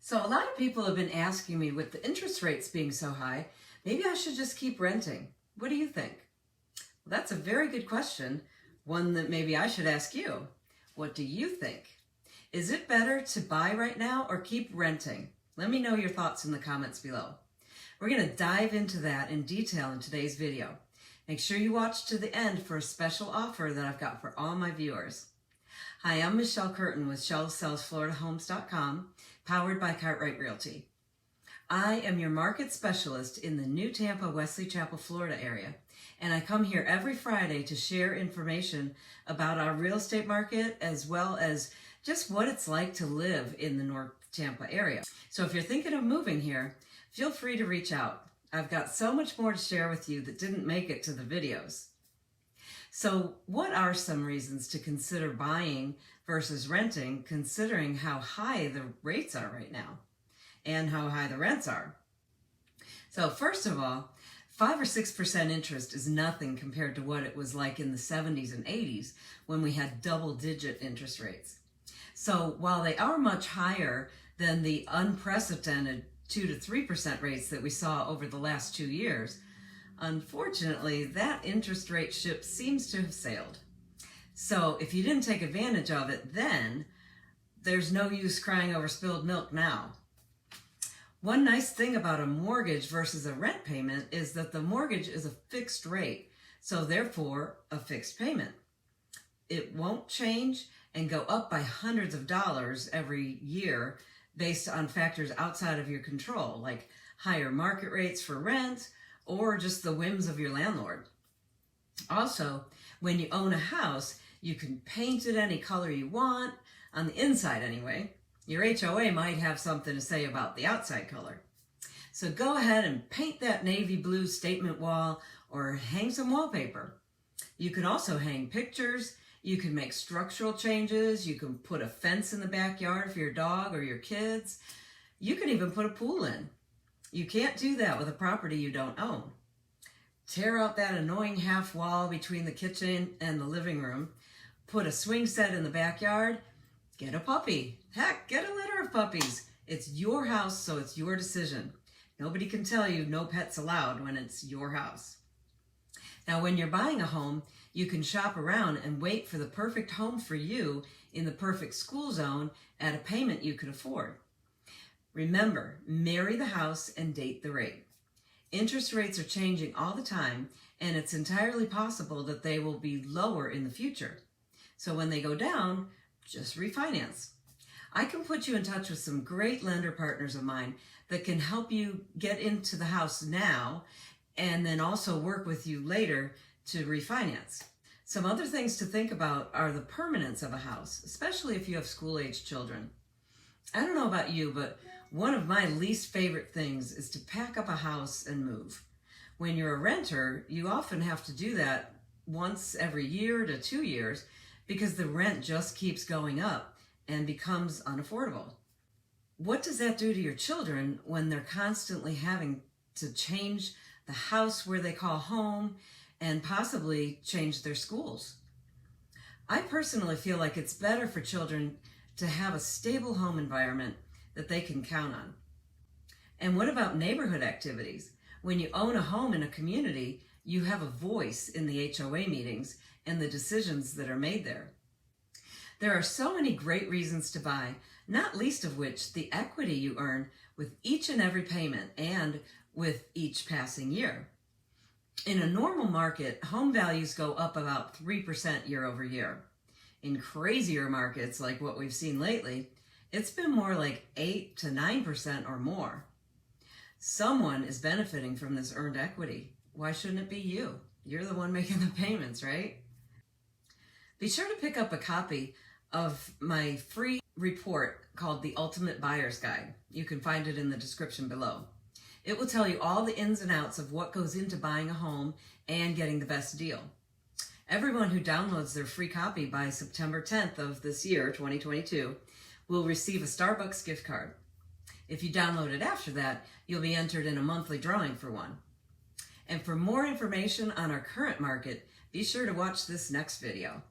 So a lot of people have been asking me, with the interest rates being so high, maybe I should just keep renting. What do you think? Well, that's a very good question, one that maybe I should ask you. What do you think? Is it better to buy right now or keep renting? Let me know your thoughts in the comments below. We're going to dive into that in detail in today's video. Make sure you watch to the end for a special offer that I've got for all my viewers. Hi, I'm Michele Curtin with ShellSellsFloridaHomes.com, powered by Cartwright Realty. I am your market specialist in the new Tampa, Wesley Chapel, Florida area, and I come here every Friday to share information about our real estate market as well as just what it's like to live in the North Tampa area. So if you're thinking of moving here, feel free to reach out. I've got so much more to share with you that didn't make it to the videos. So what are some reasons to consider buying versus renting, considering how high the rates are right now and how high the rents are? So first of all, 5 or 6% interest is nothing compared to what it was like in the 70s and 80s when we had double-digit interest rates. So while they are much higher than the unprecedented 2 to 3% rates that we saw over the last 2 years, unfortunately, that interest rate ship seems to have sailed. So if you didn't take advantage of it then, there's no use crying over spilled milk now. One nice thing about a mortgage versus a rent payment is that the mortgage is a fixed rate, so therefore a fixed payment. It won't change and go up by hundreds of dollars every year based on factors outside of your control, like higher market rates for rent, or just the whims of your landlord. Also, when you own a house, you can paint it any color you want, on the inside anyway. Your HOA might have something to say about the outside color. So go ahead and paint that navy blue statement wall or hang some wallpaper. You can also hang pictures, you can make structural changes, you can put a fence in the backyard for your dog or your kids. You can even put a pool in. You can't do that with a property you don't own. Tear out that annoying half wall between the kitchen and the living room. Put a swing set in the backyard. Get a puppy. Heck, get a litter of puppies. It's your house, so it's your decision. Nobody can tell you no pets allowed when it's your house. Now, when you're buying a home, you can shop around and wait for the perfect home for you in the perfect school zone at a payment you could afford. Remember, marry the house and date the rate. Interest rates are changing all the time, and it's entirely possible that they will be lower in the future. So when they go down, just refinance. I can put you in touch with some great lender partners of mine that can help you get into the house now and then also work with you later to refinance. Some other things to think about are the permanence of a house, especially if you have school-age children. I don't know about you, but one of my least favorite things is to pack up a house and move. When you're a renter, you often have to do that once every year to 2 years because the rent just keeps going up and becomes unaffordable. What does that do to your children when they're constantly having to change the house where they call home and possibly change their schools? I personally feel like it's better for children to have a stable home environment that they can count on. And what about neighborhood activities? When you own a home in a community, you have a voice in the HOA meetings and the decisions that are made there. There are so many great reasons to buy, not least of which the equity you earn with each and every payment and with each passing year. In a normal market, home values go up about 3% year over year. In crazier markets like what we've seen lately, it's been more like 8 to 9% or more. Someone is benefiting from this earned equity. Why shouldn't it be you? You're the one making the payments, right? Be sure to pick up a copy of my free report called The Ultimate Buyer's Guide. You can find it in the description below. It will tell you all the ins and outs of what goes into buying a home and getting the best deal. Everyone who downloads their free copy by September 10th of this year, 2022, will receive a Starbucks gift card. If you download it after that, you'll be entered in a monthly drawing for one. And for more information on our current market, be sure to watch this next video.